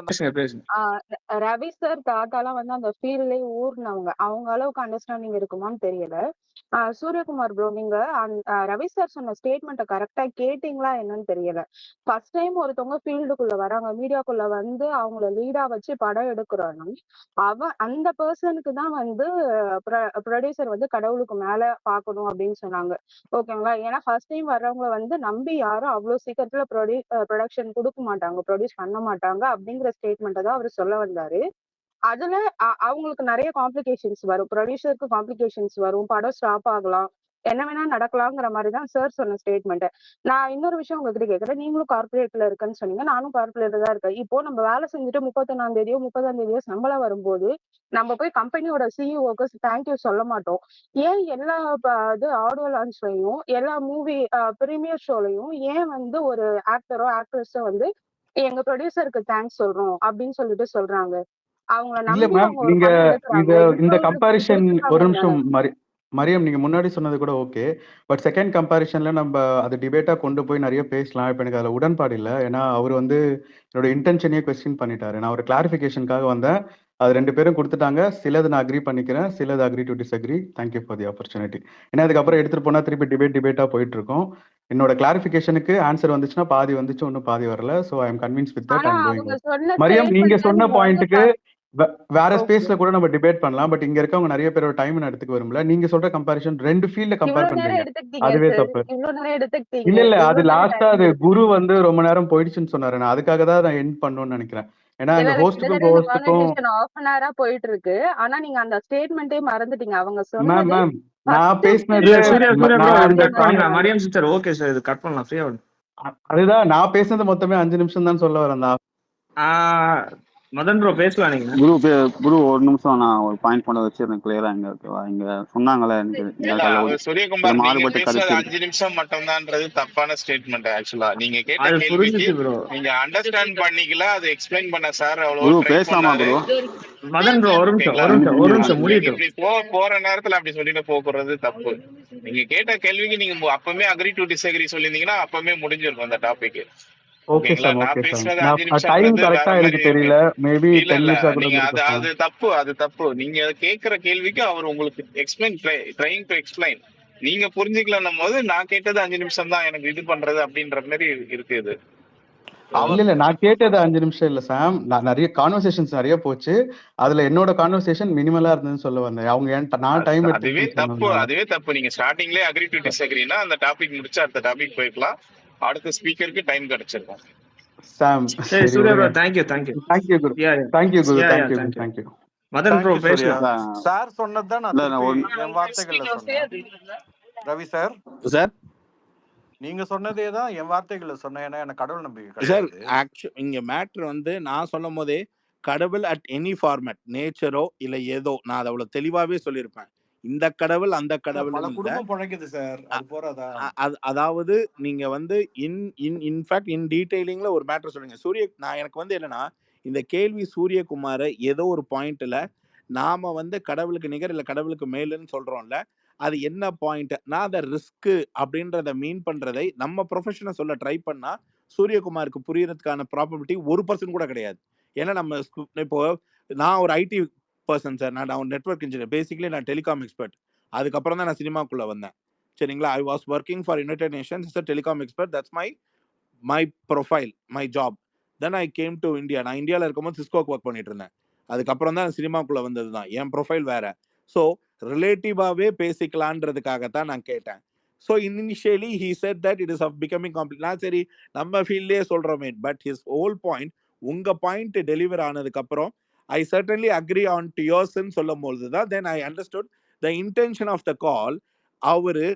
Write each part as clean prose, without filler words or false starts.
பேசுங்க பேசுங்க. ரவி சார், டாட்டாலாம் வந்து அந்த ஃபீல்ட்லயே ஊர்னவங்க. அவங்க அளவுக்கு அண்டர்ஸ்டாண்டிங் இருக்குமான்னு தெரியல. சூரியகுமார் ப்ரோ, நீங்க ரவி சார் சொன்ன ஸ்டேட்மெண்ட்ட கரெக்ட்டா கேட்டீங்களா என்னன்னு தெரியல. ஃபர்ஸ்ட் டைம் ஒருத்தவங்க ஃபீல்டுக்குள்ள வராங்க, மீடியாக்குள்ள வந்து அவங்கள லீடா வச்சு படம் எடுக்குறோம்னா, அந்த பெர்சனுக்கு தான் வந்து ப்ரொடியூசர் வந்து கடவுளுக்கு மேல பார்க்கணும் அப்படின்னு சொன்னாங்க. ஓகேங்களா? ஏன்னா ஃபர்ஸ்ட் டைம் வர்றவங்கள வந்து நம்பி யாரும் அவ்ளோ சீக்கிரத்துல ப்ரொடக்ஷன் குடுக்க மாட்டாங்க, ப்ரொடியூஸ் பண்ண மாட்டாங்க அப்படிங்கிற ஸ்டேட்மெண்ட்ட தான் அவரு சொல்ல வந்தாரு. அதுல அவங்களுக்கு நெறைய காம்ப்ளிகேஷன்ஸ் வரும். ப்ரொடியூசருக்கு காம்ப்ளிகேஷன்ஸ் வரும். படம் ஸ்டாப் ஆகலாம். என்ன வேணா நடக்கலாங்கிற மாரி தான் சார் சொன்ன ஸ்டேட்மெண்ட். நான் இன்னொரு விஷயம் உங்ககிட்ட கேட்கிறேன். நீங்களும் கார்ப்பரேட்ல இருக்கேன்னு சொன்னீங்க. நானும் கார்ப்பரேட்ல தான் இருக்கேன். இப்போ நம்ம வேலை செஞ்சுட்டு 31ஆம் தேதியோ, 30ஆம் தேதியோ சம்பளம் வரும்போது, நம்ம போய் கம்பெனியோட சிஇஓக்கு தேங்க் யூ சொல்ல மாட்டோம். ஏன் எல்லா ஆடியோ லான்ச்லயும், எல்லா மூவி பிரீமியர் ஷோலயும் ஏன் வந்து ஒரு ஆக்டரோ, ஆக்ட்ரஸோ வந்து எங்க ப்ரொடியூசருக்கு தேங்க்ஸ் சொல்றோம் அப்படின்னு சொல்லிட்டு சொல்றாங்க. அவங்கள இல்ல நம்பி மேம், அவங்க ஒரு நீங்க படம் இத எடுக்குறாங்க. இந்த இவ்ளோ கம்பேரிஷன் ஒரு கொடுத்துருக்காங்க தானே. நிமிஷம் மரியம், நீங்க முன்னாடி சொன்னது கூட ஓகே. பட் செகண்ட் கம்பேரிஷன்ல நம்ம அது டிபேட்டா கொண்டு போய் நிறைய பேசலாம். இப்போ எனக்கு அதில் உடன்பாடு இல்லை. ஏன்னா அவர் வந்து என்னோட இன்டென்ஷனையே கொஸ்டின் பண்ணிட்டாரு. நான் ஒரு கிளாரிஃபிகேஷனுக்காக வந்தேன். அது 2 பேரும் கொடுத்துட்டாங்க. சிலது நான் அக்ரி பண்ணிக்கிறேன், சிலது agree to disagree. Thank you for the opportunity. ஏன்னா அதுக்கப்புறம் எடுத்துட்டு போனா திருப்பி டிபேட்டா போயிட்டு இருக்கோம். என்னோட கிளாரிஃபிகேஷனுக்கு ஆன்சர் வந்துச்சுன்னா பாதி வந்துச்சு, ஒன்றும் பாதி வரல. So I am convince with that. ஆனா ஐம் கோயிங். அவங்க சொன்ன மரியம், நீங்க ஸ்டேட்மெண்ட்ல சொன்ன நீங்க வந்து பாயிண்ட்டுக்கு வேற ஓகே. ஸ்பேஸ்ல கூட நம்ம டிபேட் பண்ணலாம். பட் இங்க இருக்கவங்க நிறைய பேரோட டைம் நான் எடுத்துக்க விரும்பல. நீங்க சொல்ற கம்பேரிஷன் 2 ஃபீல்ட்ல கம்பேர் இவ்வளவு நேரம் பண்றீங்க, எடுத்துக்கிட்டீங்க அதுவே சார். தப்பு. இவ்வளவு நேரம் எடுத்துக்கிட்டீங்க. இல்ல அது இவ்வளவு நேரம் லாஸ்டா டைம் அது குரு எடுத்துக்கிட்டீங்க. வந்து ரொம்ப நேரம் போயிடுச்சுன்னு சொன்னாரு. நான் அதுக்காக தான் நான் எண்ட் பண்ணணும்னு நினைக்கிறேன். ஏன்னா இல்ல இந்த இல்ல ஹோஸ்டுக்கும் கிட்டத்தட்ட இந்த ஹோஸ்டுக்கும் கான்வர்சேஷன் ஹாஃப் அன் ஹவரா போயிட்டு இருக்கு. ஆனா நீங்க அந்த ஸ்டேட்மெண்ட்டே மறந்துட்டீங்க. அவங்க மேம் சொன்னது மேம் நான் ஃபர்ஸ்ட் பேசினது இல்ல ஃபீல்டுக்கு சூர்யா வரவங்க சூர்யா ப்ரோ எப்படி நான் இது அந்த கட் பண்ணணும்னு பண்ணிடலாம். சொன்னாங்க. மரியம் சிஸ்டர் ஓகே சார், இது கட் பண்ணலாம், ஃப்ரீயா விடு. அதுதான் நான் பேசுனது மொத்தமே 5 நிமிஷம் தான் சொல்ல வரேன். மதன் ப்ரோ பேசலாம் நீங்க. குரு ஒரு நிமிஷம் நான் ஒரு பாயிண்ட் பண்ண வச்சிருந்தேன் கிளியரா. இங்க ஓகேவா? இங்க சொன்னாங்களே எனக்கு இல்ல அவர் சூரியகுமார், நீங்க மாறுபட்ட பேசுறது கருத்து 5 நிமிஷம் மட்டும்தான்றது தப்பான ஸ்டேட்மெண்ட். ஆக்சுவலா நீங்க கேட்ட அது கேள்விக்கு புரிஞ்சுச்சு ப்ரோ. நீங்க அண்டர்ஸ்டாண்ட் பண்ணிக்கல, அது எக்ஸ்பிளைன் பண்ண சார் அவ்வளவு குரு ட்ரை பேசலாமா பண்ணாரு. குரு? மதன் ப்ரோ ஒரு நிமிஷம் ஓகேங்களா? ஒரு நிமிஷம் ஒரு நிமிஷம் நீங்க முடியட்டும். இப்படி போற நேரத்துல அப்படி சொல்லிட்டு போறது தப்பு. நீங்க கேட்ட கேள்விக்கு நீங்க அப்பவுமே அக்ரி டு டிஸ்அக்ரி சொல்லியிருந்தீங்கன்னா அப்பவுமே முடிஞ்சிருக்கும் அந்த டாபிக். ஓகே ஓகேங்களா? சார், நான் ஓகே சார். பேசுறது 5 நான் டைம் நிமிஷம்ன்றது வேற கரெக்டா மாதிரி எனக்கு இருக்கு. தெரியல. மேபி இல்ல 10 இல்ல மினிட்ஸா கூட நீங்க இருந்திருக்கும். அது தப்பு, அது தப்பு. நீங்க கேக்குற கேள்விக்கு அவர் உங்களுக்கு எக்ஸ்பிளைன் ட்ரைங் டு எக்ஸ்பிளைன். நீங்க புரிஞ்சுக்கலன்னும் போது நான் கேட்டது 5 நிமிஷம் தான் எனக்கு இது பண்றது அப்படின்ற மாதிரி இருக்கு இது. இல்ல நான் கேட்டது 5 நிமிஷம் இல்ல சாம். நான் நிறைய கான்வர்சேஷன்ஸ் நிறைய போச்சு. அதுல என்னோட கான்வர்சேஷன் மினிமலா இருந்ததுன்னு சொல்ல வந்தேன். அவங்க நான் டைம் அதுவே எடுத்துக்கிட்டேன்னு தப்பு, சொன்னதுனால. அதுவே தப்பு. நீங்க ஸ்டார்டிங்லயே அக்ரி டு டிஸ்அக்ரினா அந்த டாபிக் முடிச்சு அடுத்த டாபிக் போய்க்கலாம். அடுத்த ஸ்பீக்கருக்கு டைம் கிடைச்சிருக்கும். சாம் சரி சரி சூர்யா ப்ரோ, விடுங்க. Thank you thank you. Thank you Guru, yeah thank you Guru, yeah yeah thank you Guru, thank you. Thank you. Madan bro thank you Surya. பேசலாம். சார் சொன்னதுதான் நான் திருப்பி என் வார்த்தைகள்ல சொன்னேன். ரவி சார், சார் நீங்க சொன்னதே தான் என் வார்த்தைகள்ல சொன்னேன். ஏன்னா எனக்கு கடவுள் நம்பிக்கை சார் கிடையாது. இங்க மேட்ரு வந்து நான் சொல்லும் போதே கடவுள் அட் எனி ஃபார்மேட், நேச்சரோ இல்ல ஏதோ, நான் அதை அவ்வளவு தெளிவாவே சொல்லியிருப்பேன். இந்த கடவுள் அந்த கடவுள் பல குடும்பம் பிழைக்குது சார், அது போறதா? அதாவது நீங்க வந்து இன்ஃபேக்ட் இன் டீடைலிங்ல ஒரு மேட்டர் சொல்லுங்க. நான் எனக்கு வந்து என்னன்னா, இந்த கேள்வி சூரியகுமாரை ஏதோ ஒரு பாயிண்ட்ல நாம வந்து கடவுளுக்கு நிகர் இல்ல கடவுளுக்கு மேலுன்னு சொல்றோம்ல, அது என்ன பாயிண்ட்? நான் அதை ரிஸ்க் அப்படின்றத மீன் பண்றதை நம்ம ப்ரொஃபஷனை சொல்ல ட்ரை பண்ணா சூரியகுமாருக்கு புரியறதுக்கான ப்ராபபிலிட்டி 1% கூட கிடையாது. ஏன்னா நம்ம இப்போ நான் ஒரு ஐடி பர்சன் சார். நான் நெட்வொர்க் இன்ஜினியர், பேசிக்கலி நான் டெலிகாம் எக்ஸ்பர்ட். அதுக்கப்புறம் தான் நான் சினிமாக்குள்ள வந்தேன். சரிங்களா? I was working for United Nations as a telecom expert. That's my profile, my job. Then I came to India. நான் இந்தியாவில் இருக்கும்போது சிஸ்கோக்கு ஒர்க் பண்ணிட்டு இருந்தேன். அதுக்கப்புறம் தான் சினிமாக்குள்ள வந்தது தான். என் ப்ரொஃபைல் வேற. ஸோ ரிலேட்டிவாவே பேசிக்கலான்றதுக்காகத்தான் நான் கேட்டேன். So initially he said that it is of becoming complex. நான் சரி நம்ம ஃபீல்ட்லேயே சொல்கிறோமே, பட் ஹிஸ் ஹோல் பாயிண்ட், உங்க பாயிண்ட் டெலிவர் ஆனதுக்கப்புறம் I certainly agree on to யோர்ஸ்ன்னு சொல்லும் போது தான் then I understood the intention of the call. அவரு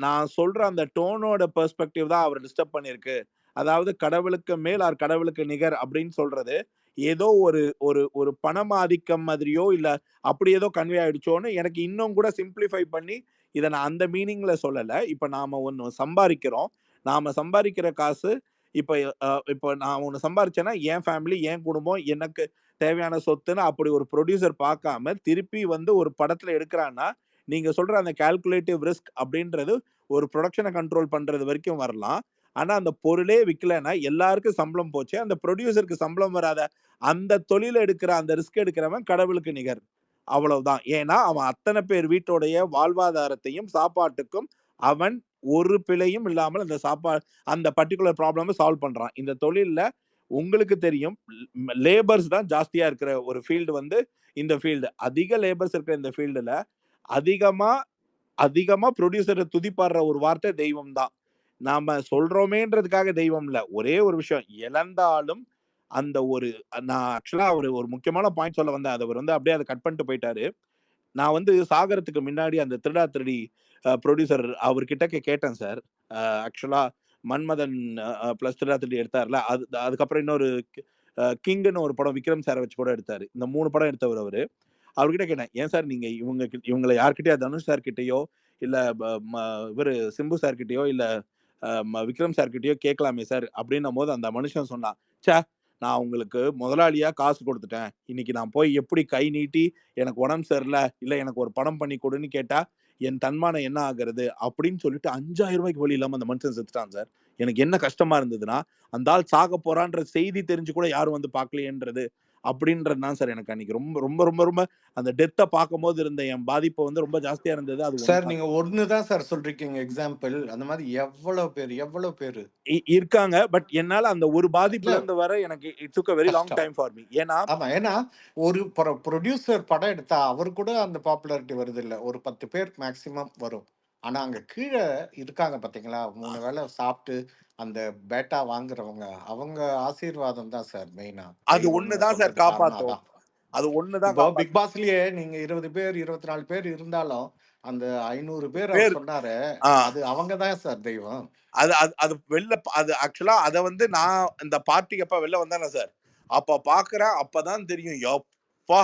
நான் சொல்ற அந்த டோனோட பெர்ஸ்பெக்டிவ் தான் அவர் டிஸ்டர்ப் பண்ணிருக்கு. அதாவது கடவுளுக்கு மேல் ஆர் கடவுளுக்கு நிகர் அப்படின்னு சொல்றது ஏதோ ஒரு ஒரு ஒரு பணமாதிக்கம் மாதிரியோ இல்ல அப்படி ஏதோ கன்வே ஆயிடுச்சோன்னு எனக்கு இன்னும் கூட சிம்பிளிஃபை பண்ணி இதை நான் அந்த மீனிங்ல சொல்லல. இப்ப நாம ஒன்று சம்பாதிக்கிறோம். நாம சம்பாதிக்கிற காசு இப்போ நான் ஒன்று சம்பாரிச்சேன்னா என் ஃபேமிலி, என் குடும்பம், எனக்கு தேவையான சொத்துன்னு அப்படி ஒரு ப்ரொடியூசர் பார்க்காம திருப்பி வந்து ஒரு படத்துல எடுக்கிறான்னா, நீங்க சொல்ற அந்த கால்குலேட்டிவ் ரிஸ்க் அப்படின்றது ஒரு ப்ரொடக்ஷனை கண்ட்ரோல் பண்றது வரைக்கும் வரலாம். ஆனா அந்த பொருளே விக்கலைன்னா எல்லாருக்கும் சம்பளம் போச்சு, அந்த ப்ரொடியூசருக்கு சம்பளம் வராத அந்த தொழில எடுக்கிற அந்த ரிஸ்க் எடுக்கிறவன் கடவுளுக்கு நிகர். அவ்வளவுதான். ஏன்னா அவன் அத்தனை பேர் வீட்டோடைய வாழ்வாதாரத்தையும் சாப்பாட்டுக்கும் அவன் ஒரு பிழையும் இல்லாமல் அந்த பர்டிகுலர் ப்ராப்ளம் சால்வ் பண்றான். இந்த தொழில்ல உங்களுக்கு தெரியும், லேபர்ஸ் தான் ஜாஸ்தியா இருக்கிற ஒரு ஃபீல்டு வந்து இந்த ஃபீல்டு. அதிக லேபர்ஸ் இருக்கிற இந்த ஃபீல்டுல அதிகமா அதிகமா ப்ரொடியூசரை துதிப்பாடுற ஒரு வார்த்தை தெய்வம் தான். நாம சொல்றோமேன்றதுக்காக தெய்வம் இல்ல. ஒரே ஒரு விஷயம், இழந்தாலும் அந்த ஒரு நான் ஆக்சுவலா ஒரு முக்கியமான பாயிண்ட் சொல்ல வந்தேன். அவர் வந்து அப்படியே அதை கட் பண்ணிட்டு போயிட்டாரு. நான் வந்து சாகரத்துக்கு முன்னாடி அந்த திருடா திருடி ப்ரொடியூசர் அவர்கிட்ட கேட்டேன் சார். ஆக்சுவலா மன்மதன் பிளஸ் திருடா திருடி எடுத்தார்ல, அதுக்கப்புறம் இன்னொரு கிங்னு ஒரு படம் விக்ரம் சாரை வச்சு கூட எடுத்தாரு. இந்த 3 படம் எடுத்தவர் அவரு. அவர்கிட்ட கேட்டேன், ஏன் சார் நீங்க இவங்களை யார்கிட்டயோ தனுஷ் சார் கிட்டயோ இல்ல இவரு சிம்பு சார் கிட்டயோ இல்ல விக்ரம் சார் கிட்டயோ கேட்கலாமே சார் அப்படின்னும் போது அந்த மனுஷன் சொன்னான், சே நான் உங்களுக்கு முதலாளியா காசு கொடுத்துட்டேன், இன்னைக்கு நான் போய் எப்படி கை நீட்டி எனக்கு உடம்பு சரியில்லை இல்ல எனக்கு ஒரு படம் பண்ணி கொடுன்னு கேட்டா என் தன்மானம் என்ன ஆகுறது அப்படின்னு சொல்லிட்டு 5000 ரூபாய்க்கு வழி இல்லாம அந்த மனுஷன் செத்துட்டான் சார். எனக்கு என்ன கஷ்டமா இருந்ததுன்னா, அந்த ஆள் சாக போறான்ற செய்தி தெரிஞ்சு கூட யாரும் வந்து பார்க்கலையேன்றது அப்படின்றது தான் சார் எனக்கு அன்னைக்கு ரொம்ப ரொம்ப ரொம்ப ரொம்ப அந்த டெத்தை பார்க்கும்போது இருந்த என் பாதிப்பு வந்து ரொம்ப ஜாஸ்தியா இருந்தது. அது சார் நீங்க ஒண்ணுதான் சார் சொல்றீங்க எக்ஸாம்பிள். அந்த மாதிரி எவ்வளவு பேரு இருக்காங்க. பட் என்னால அந்த ஒரு இல்ல பாதிப்புல இருந்து வர எனக்கு it took a very long கஷ்டம். time for me. ஏன்னா ஆமா, ஏன்னா ஒரு ப்ரொடியூசர் படம் எடுத்தா அவர் கூட அந்த பாப்புலாரிட்டி வருது இல்ல, ஒரு 10 பேர் மேக்சிமம் வரும். ஆனா அங்க கீழே இருக்காங்க பாத்தீங்களா, 3 வேளை சாப்பிட்டு அந்த பேட்டா வாங்குறவங்க, அவங்க ஆசீர்வாதம் தான் சார் மெயினா. அது தெய்வம்னு ஒண்ணுதான் சார் சொல்றதுக்கு காரணம் காப்பாத்தும். அதான். அது ஒண்ணுதான் இப்போ பிக் காப்பாத்தும். பாஸ்லயே நீங்க 20 பேர் 24 பேர் இருந்தாலும் அந்த 500 பேர் அவர் பேர் சொன்னாரு, ஆ அது அவங்க தான் சார் தெய்வம். அது அது அது வெளில அது ஆக்சுவலா அத வந்து நான் இந்த பார்ட்டிக்கு அப்ப வெளில வந்தானே சார், அப்ப பாக்குறேன். அப்பதான் தெரியும், யப்பா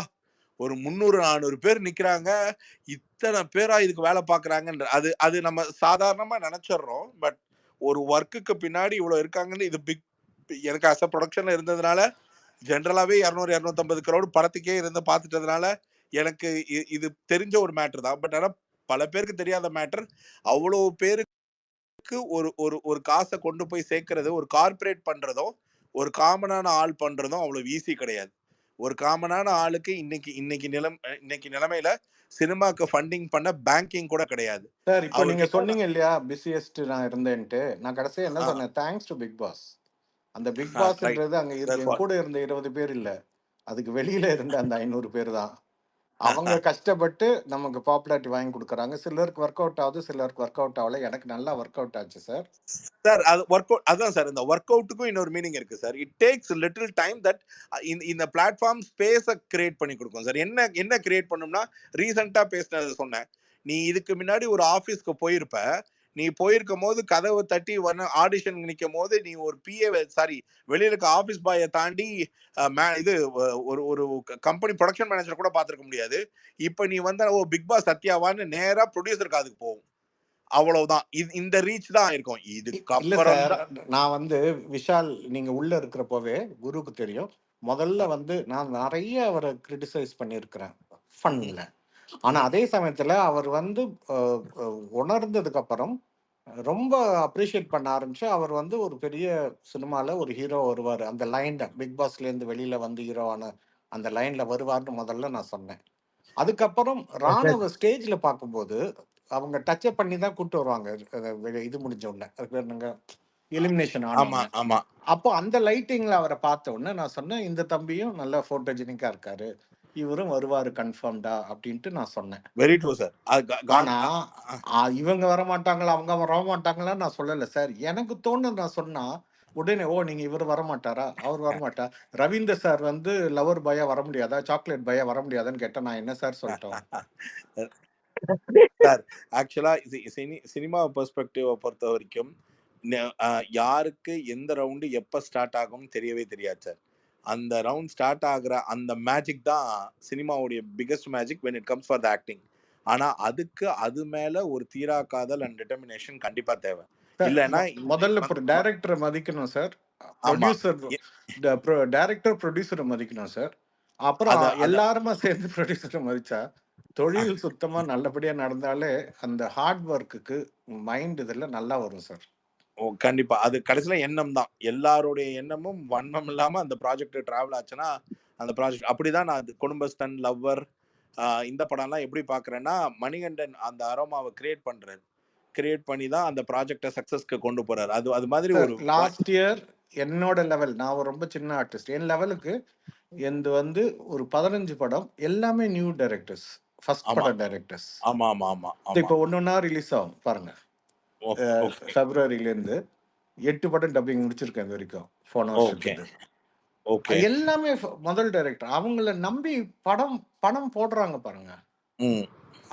ஒரு 300 400 பேர் நிக்கிறாங்க, இத்தனை பேரா இதுக்கு வேலை பாக்குறாங்கன்ற அது அது நம்ம சாதாரணமா நினைச்சிடுறோம். பட் ஒரு ஒர்க்குக்கு பின்னாடி இவ்வளவு இருக்காங்கன்னு இது எனக்கு அஸ் ப்ரொடக்ஷன்ல இருந்ததுனால ஜென்ரலாவே 200 250 crore படத்துக்கே இருந்து பார்த்துட்டதுனால எனக்கு இது தெரிஞ்ச ஒரு மேட்டர் தான். பட் ஆனா பல பேருக்கு தெரியாத மேட்டர். அவ்வளவு பேருக்கு ஒரு ஒரு ஒரு காசை கொண்டு போய் சேர்க்கிறது, ஒரு கார்ப்பரேட் பண்றதும் ஒரு காமனான ஆள் பண்றதும் அவ்வளவு ஈஸி கிடையாது. ஒரு காமனான ஆளுக்கு இன்னைக்கு நிலைமையில சினிமாக்கு ஃபண்டிங் பண்ண பேங்கிங் கூட கிடையாது. சார் இப்போ நீங்க அவர்கிட்ட சொன்னீங்க இல்லையா பிஸியஸ்ட் நான் இருந்தேன்ட்டு, நான் கடைசியா என்ன சொன்னேன், தேங்க்ஸ் டு பிக் பாஸ். அந்த பிக் ரைட் பாஸ்ன்றது அங்க என் கூட இருந்த 20 பேர் இல்ல, அதுக்கு வெளியில இருந்த அந்த 500 பேர் தான். அவங்க கஷ்டப்பட்டு நமக்கு பாப்புலாரிட்டி வாங்கி கொடுக்குறாங்க. சிலருக்கு ஒர்க் அவுட் ஆகுது, சிலருக்கு ஒர்க் அவுட் ஆகல. எனக்கு நல்லா ஒர்க் அவுட் ஆச்சு சார். சார் அது ஒர்க் அவுட் அதான் சார். இந்த ஒர்க் அவுட்டுக்கும் இன்னொரு மீனிங் இருக்கு sir. It takes little time that இந்த பிளாட்ஃபார்ம் ஸ்பேஸை கிரியேட் பண்ணி கொடுக்கும் சார். என்ன கிரியேட் பண்ணும்னா, ரீசெண்டா பேசினது சொன்னேன். நீ இதுக்கு முன்னாடி ஒரு ஆபீஸ்க்கு போயிருப்ப, நீ போயிருக்கும் போது கதவை தட்டி ஆடிஷன் நிற்கும் போது நீ ஒரு வெளியில இருக்க ஆபீஸ் பாயை தாண்டி இது ஒரு ஒரு கம்பெனி ப்ரொடக்ஷன் மேனேஜர் கூட பார்த்திருக்க முடியாது. இப்ப நீ வந்து ஓ பிக் பாஸ் சத்யாவான்னு நேரா ப்ரொடியூசருக்கு அதுக்கு போகும். அவ்வளவுதான். இந்த ரீச் தான் இருக்கும். இல்ல இதுக்கப்புறம் சார், தான் நான் வந்து விஷால் நீங்க உள்ள இருக்கிறப்பவே குருக்கு தெரியும். முதல்ல வந்து நான் நிறைய அவரை கிரிட்டிசைஸ் பண்ணியிருக்கிறேன் ஃபன்ல. ஆனா அதே சமயத்துல அவர் வந்து உணர்ந்ததுக்கு அப்புறம் ரொம்ப அப்ரிஷியேட் பண்ண ஆரம்பிச்சு அவர் வந்து ஒரு பெரிய சினிமால ஒரு ஹீரோ வருவார். அந்த லைன் பிக் பாஸ்ல இருந்து வெளியில வந்து ஹீரோவான அந்த லைன்ல வருவார்னு முதல்ல நான் சொன்னேன். அதுக்கப்புறம் ராணவ ஸ்டேஜ்ல பார்க்கும்போது அவங்க டச்சப் பண்ணி தான் கூட்டு வருவாங்க. இது முடிஞ்ச உடனே அது பேர் என்னங்க, எலிமினேஷன் ஆன ஆமா உடனே. ஆமா அப்போ அந்த லைட்டிங்ல அவரை பார்த்த உடனே நான் சொன்னேன், இந்த தம்பியும் நல்ல போட்டோஜெனிக்கா இருக்காரு, இவரும் வருவாரு கன்ஃபார்ம்டா அப்படின்ட்டு நான் சொன்னேன். Very true sir. ஆனா இவங்க வர மாட்டாங்களா அவங்க வர மாட்டாங்களான்னு நான் சொல்லல சார். எனக்கு தோணுது நான் சொன்னா உடனே ஓ நீங்க இவர் வர மாட்டாரா, அவர் வர மாட்டா, ரவீந்தர் சார் வந்து லவர் பாயா வர முடியாதா, சாக்லேட் பாயா வர முடியாதான்னு கேட்டா நான் என்ன சார் சொல்லிட்டோம். சார் ஆக்சுவலா சினிமா பெர்ஸ்பெக்டிவ் பொறுத்த வரைக்கும் யாருக்கு எந்த ரவுண்டு எப்ப ஸ்டார்ட் ஆகும் தெரியவே தெரியாது சார். அந்த ரவுண்ட் ஸ்டார்ட் ஆகுற அந்த மேஜிக் தான் சினிமாவுடைய biggest magic when it comes for the acting. ஆனா அதுக்கு அது மேல ஒரு தீரா காதல் அண்ட் டிட்டர்மினேஷன் கண்டிப்பா தேவை. இல்லைன்னா முதல்ல டைரக்டரை மதிக்கணும் சார், ப்ரொடியூசர் டைரக்டர் ப்ரொடியூசரை மதிக்கணும் சார். அப்புறம் எல்லாருமா சேர்ந்து ப்ரொடியூசரை மதிச்சா தொழில் சுத்தமா நல்லபடியா நடந்தாலே அந்த ஹார்ட் ஒர்க்குக்கு மைண்ட் இதெல்லாம் நல்லா வரும் சார். கண்டிப்பா அது கடைசியில எண்ணம் தான். எல்லாருடைய எண்ணமும் வன்மம் இல்லாம அந்த ப்ராஜெக்ட் டிராவல் ஆச்சுன்னா அந்த ப்ராஜெக்ட் அப்படிதான். நான் குடும்பஸ்தன், லவ்வர், இந்த படம்லாம் எப்படி பாக்குறேன்னா, மணிகண்டன் அந்த அரோமாவை கிரியேட் பண்ணி தான் அந்த ப்ராஜெக்டை சக்சஸ்க்கு கொண்டு போறாரு. அது மாதிரி சார் ஒரு லாஸ்ட் இயர் என்னோட லெவல், நான் ஒரு ரொம்ப சின்ன ஆர்டிஸ்ட், என் லெவலுக்கு எந்த வந்து ஒரு 15 படம் எல்லாமே நியூ டைரக்டர்ஸ், ஃபர்ஸ்ட் ஆமா படம் டைரக்டர்ஸ். ஆமா ஆமா ஆமா ஆமா இப்போ ஒன்னொன்னா ரிலீஸ் ஆகும் பாருங்க. ஓகே பிப்ரவரியிலேருந்து 8 படம் டப்பிங் முடிச்சிருக்கேன் இது வரைக்கும் போன ஓகே வருஷத்துக்கு. ஓகே எல்லாமே முதல் டைரக்டர், அவங்கள நம்பி பணம் போடுறாங்க பாருங்க. ம்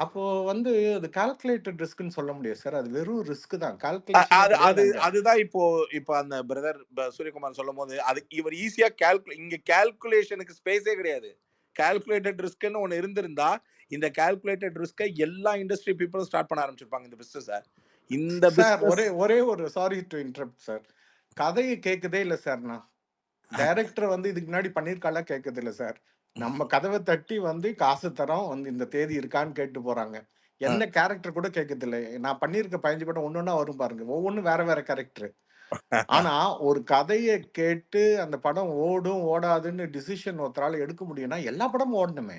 அப்போ வந்து அது கால்குலேட்டட் ரிஸ்க்னு சொல்ல முடியாது சார், அது வெறும் ரிஸ்க் தான், அது கால்குலேஷன். அதுதான் இப்போ அந்த பிரதர் சூரியகுமார் சொல்லும் போது அது இவர் ஈஸியா இங்க கால்குலேஷனுக்கு ஸ்பேஸே கிடையாது. கால்குலேட்டட் ரிஸ்க்னு ஒன்னு இருந்திருந்தா இந்த கால்குலேட்டட் ரிஸ்கை எல்லா இண்டஸ்ட்ரி பீப்புளும் ஸ்டார்ட் பண்ண ஆரம்பிச்சிருப்பாங்க இந்த பிசினஸ். இந்த சார் பிசினஸ் ஒரே ஒரு சாரி டு இன்டரப்ட் சார், கதையை கேட்கதே இல்லை சார். நான் டைரக்டர் வந்து இதுக்கு முன்னாடி பண்ணியிருக்காளா கேட்கறது இல்லை சார். நம்ம கதவை தட்டி வந்து காசு தரோம், வந்து இந்த தேதி இருக்கான்னு கேட்டு போறாங்க. என்ன கேரக்டர் கூட கேட்கறது இல்லை. நான் பண்ணியிருக்க 15 படம் ஒன்னொன்னா வரும் பாருங்க, ஒவ்வொன்றும் வேற வேற கேரக்டர். ஆனா ஒரு கதையை கேட்டு அந்த படம் ஓடும் ஓடாதுன்னு டிசிஷன் ஒருத்தரால எடுக்க முடியும்னா எல்லா படமும் ஓடணுமே.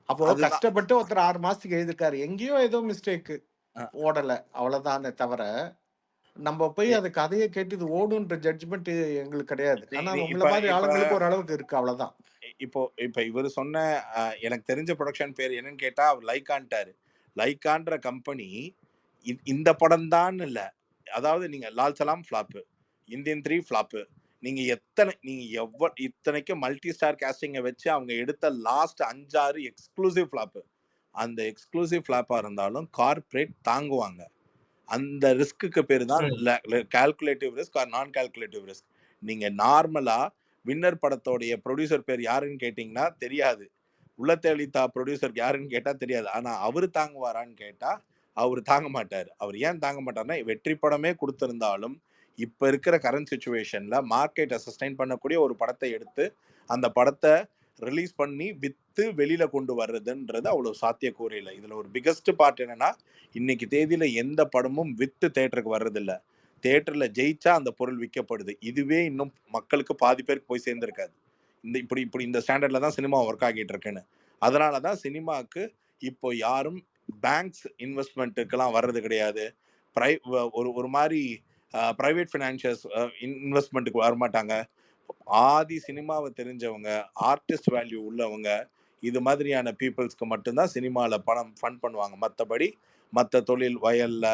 அப்போ அதுதான். கஷ்டப்பட்டு ஒருத்தர் 6 மாசத்துக்கு எழுதிருக்காரு, எங்கேயோ ஏதோ மிஸ்டேக் ஓடல, அவ்வளவுதானே தவிர நம்ம போய் அந்த கதையை கேட்டு இது ஓடுன்ற ஜட்ஜ்மெண்ட் எங்களுக்கு கிடையாது. ஆனா உங்களை மாதிரி ஆளுங்களுக்கு ஒரு அளவுக்கு இருக்கு, அவ்வளவுதான். இப்போ இவர் சொன்ன எனக்கு தெரிஞ்ச ப்ரொடக்ஷன் பேர் என்னன்னு கேட்டா அவர் லைக்கான்ட்டாரு. லைக்கான்ற கம்பெனி இந்த படம் தான் இல்ல, அதாவது நீங்க Lal Salaam flop, Indian 3 flop, நீங்க இத்தனைக்கு மல்டி ஸ்டார் கேஸ்டிங்கை வச்சு அவங்க எடுத்த லாஸ்ட் 5-6 எக்ஸ்க்ளூசிவ் ஃபிளாப்பு. அந்த எக்ஸ்க்ளூசிவ் ஃபிளாப்பா இருந்தாலும் கார்ப்பரேட் தாங்குவாங்க. அந்த ரிஸ்க்கு பேர் தான் கால்குலேட்டிவ் ரிஸ்க் ஆர் நான் கால்குலேட்டிவ் ரிஸ்க். நீங்க நார்மலா வின்னர் படத்தோடைய ப்ரொடியூசர் பேர் யாருன்னு கேட்டீங்கன்னா தெரியாது, உள்ளத்தேலித்தா ப்ரொடியூசர் யாருன்னு கேட்டா தெரியாது. ஆனா அவரு தாங்குவாரான்னு கேட்டா அவரு தாங்க மாட்டாரு. அவர் ஏன் தாங்க மாட்டாருன்னா, வெற்றி படமே கொடுத்திருந்தாலும் இப்ப இருக்கிற கரண்ட் சிச்சுவேஷன்ல மார்க்கெட்டை சஸ்டைன் பண்ணக்கூடிய ஒரு படத்தை எடுத்து அந்த படத்தை ரிலீஸ் பண்ணி வித்து வெளியில கொண்டு வர்றதுன்றது அவ்வளவு சாத்தியக்கூறு இல்லை. இதுல ஒரு பிகஸ்ட் பார்ட் என்னன்னா, இன்னைக்கு தேதியில எந்த படமும் வித்து தேட்டருக்கு வர்றதில்ல. தேட்டர்ல ஜெயிச்சா அந்த பொருள் விற்கப்படுது. இதுவே இன்னும் மக்களுக்கு பாதி பேருக்கு போய் சேர்ந்திருக்காது. இப்படி இந்த ஸ்டாண்டர்ட்ல தான் சினிமா ஒர்க் ஆகிட்டு இருக்குன்னு. அதனாலதான் சினிமாக்கு இப்போ யாரும் பேங்க்ஸ் இன்வெஸ்ட்மெண்ட்டுக்கெல்லாம் வர்றது கிடையாது. ஒரு மாதிரி பிரைவேட் ஃபினான்சியர்ஸ் இன்வெஸ்ட்மெண்ட்டுக்கு வரமாட்டாங்க. ஆதி சினிமாவை தெரிஞ்சவங்க, ஆர்டிஸ்ட் வேல்யூ உள்ளவங்க, இது மாதிரியான பீப்புள்ஸ்க்கு மட்டும்தான் சினிமாவில் பணம் ஃபண்ட் பண்ணுவாங்க. மற்றபடி மற்ற தொழில், வயல்ல,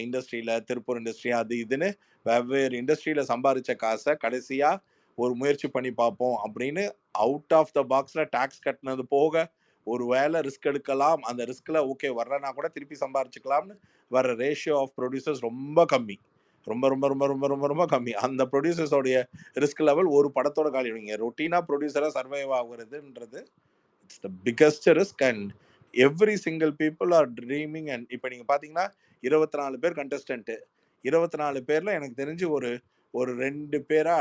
இண்டஸ்ட்ரியில, திருப்பூர் இண்டஸ்ட்ரி, அது இதுன்னு வெவ்வேறு இண்டஸ்ட்ரியில சம்பாதிச்ச காசை கடைசியா ஒரு முயற்சி பண்ணி பார்ப்போம் அப்படின்னு அவுட் ஆஃப் த பாக்ஸ்ல டாக்ஸ் கட்டினது போக ஒரு வேலை ரிஸ்க் எடுக்கலாம், அந்த ரிஸ்க்ல ஓகே வரலன்னா கூட திருப்பி சம்பாரிச்சுக்கலாம்னு வர ரேஷியோ ஆஃப் ப்ரொடியூசர்ஸ் ரொம்ப கம்மி. ரொம்ப ரொம்ப ரொம்ப ரொம்ப ரொம்ப ரொம்ப கம்மி. அந்த ப்ரொடியூசர்ஸோடைய ரிஸ்க் லெவல் ஒரு படத்தோட காலிடுவீங்க. ரொட்டீனா ப்ரொடியூசரா சர்வைவ் ஆகுறதுன்றது it's the biggest risk and every single people are dreaming. And இப்போ நீங்க பாத்தீங்கன்னா 24 பேர் கண்டஸ்டன்ட், 24 பேர்ல எனக்கு தெரிஞ்சு ஒரு 2 பேரா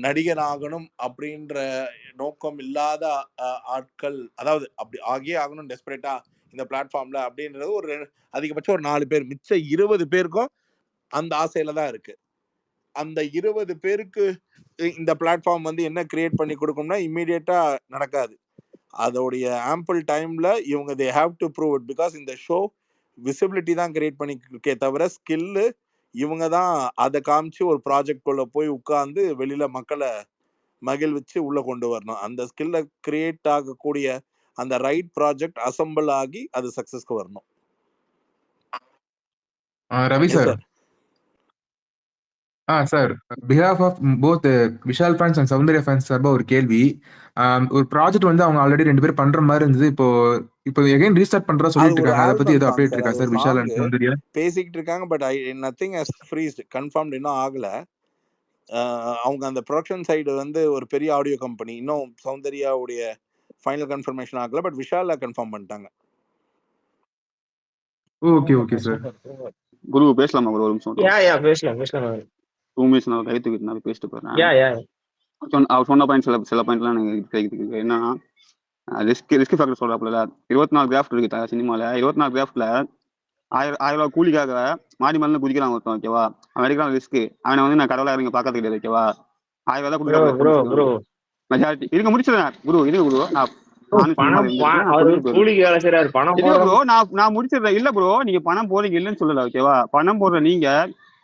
நடிகன் ஆகணும் அப்படின்ற நோக்கம் இல்லாத ஆட்கள், அதாவது அப்படி ஆகியே ஆகணும் டெஸ்பரேட்டா இந்த பிளாட்ஃபார்ம்ல அப்படின்றது ஒரு அதிகபட்சம் ஒரு 4 பேர். மிச்ச 20 பேருக்கும் அந்த ஆசையில தான் இருக்கு. அந்த 20 பேருக்கு இந்த பிளாட்ஃபார்ம் வந்து என்ன கிரியேட் பண்ணி கொடுக்கும்னா இம்மீடியட்டா நடக்காது. அதோடைய ஆம்பிள் டைம்ல இவங்க they have to prove it, because இந்த ஷோ விசிபிலிட்டி தான் கிரியேட் பண்ணிக்கே தவிர ஸ்கில்லு இவங்க தான் அதை காமிச்சு ஒரு ப்ராஜெக்ட் குள்ள போய் உட்கார்ந்து வெளியில மக்களை மகிழ்விச்சு உள்ள கொண்டு வரணும். அந்த ஸ்கில்ல கிரியேட் ஆகக்கூடிய அந்த ரைட் ப்ராஜெக்ட் அசம்பிள் ஆகி அது சக்சஸ்க்கு வரணும். Ravi sir, sir, behalf of both Vishal fans and Soundarya fans சார்பா ஒரு கேள்வி. ஒரு ப்ராஜெக்ட் வந்து அவங்க ஆல்ரெடி 2 பேர் பண்ற மாதிரி இருந்தது, இப்போ எகைன் ரீஸ்டார்ட் பண்றதா சொல்லிட்டு இருக்காங்க. அதை பத்தி ஏதோ அப்டேட் இருக்கா சார்? விஷால் அண்ட் சௌந்தர்யா பேசிக்கிட்டு இருக்காங்க, பட் நத்திங் ஹஸ் ஃப்ரீஸ்ட், கன்ஃபார்ம்ட் இன்னும் ஆகல. அவங்க அந்த ப்ரொடக்ஷன் சைடு வந்து ஒரு பெரிய ஆடியோ கம்பெனி, இன்னும் சௌந்தர்யாவுடைய ஃபைனல் கன்ஃபர்மேஷன் ஆகல, பட் விஷால கன்ஃபார்ம் பண்ணிட்டாங்க. Okay okay sir. குரு பேசலாமா ஒரு நிமிஷம்? பேசலாம் 2 மினிட்ஸ் நான் கைத்துக்கு நான் பேசிட்டு போறேன். அவர் சொன்ன பாயிண்ட் சில பாயிண்ட்லாம் எனக்கு கைத்துக்கு என்னன்னா, ரிஸ்க் ஃபேக்டர் சொல்றாப்புல 24 கிராஃப்ட் இருக்கு சினிமால. 24 கிராஃப்ட்ல 1000 ரூபாய் கூலிக்காக மாடி மேல குதிக்கிறான் ஒருத்தன், ஓகேவா? அவன் எடுக்கிறான் ரிஸ்க். அவனை வந்து நான் கடவுளா இறங்க பாக்கிறது கிடையாது, ஓகேவா? 1000 ரூபாய் கொடுக்குறாங்க மெஜாரிட்டி. இருக்க முடிச்சிருக்கேன் குரு, இது குரு. நான் முடிச்சிடுறேன். இல்ல ப்ரோ, நீங்க பணம் போறீங்க இல்லன்னு சொல்லல, ஓகேவா? பணம் போடுற நீங்க